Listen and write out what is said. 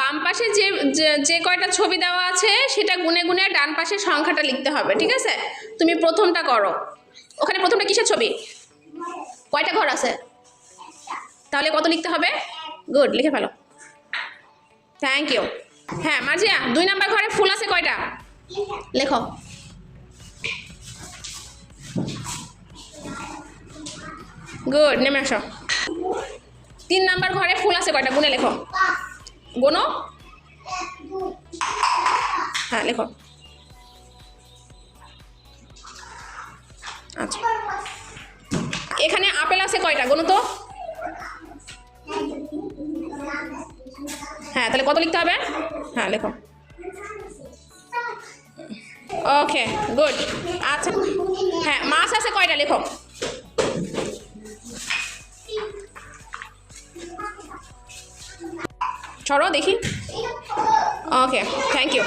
বাম পাশে যে যে কয়টা ছবি দেওয়া আছে সেটা গুনে গুনে ডান পাশের সংখ্যাটা লিখতে হবে, ঠিক আছে? তুমি প্রথমটা করো। ওখানে প্রথমটা কিসের ছবি? কয়টা ঘর আছে? তাহলে কত লিখতে হবে? গুড, লিখে ফেলো। Thank you. হ্যাঁ মার্জিয়া, 2 নাম্বার ঘরে ফুল আছে কয়টা? লেখো। গুড, নেমে আসো। 3 নাম্বার ঘরে ফুল আছে কয়টা? গুনে লেখো। গোনো। হ্যাঁ লেখো। আচ্ছা, এখানে আপেল আছে কয়টা? গোনো তো। হ্যাঁ, তাহলে কত লিখতে হবে? হ্যাঁ লেখো। ওকে, গুড। আচ্ছা, হ্যাঁ মাছ আছে কয়টা? লেখো। ছড়ো দেখি। ওকে, থ্যাংক ইউ।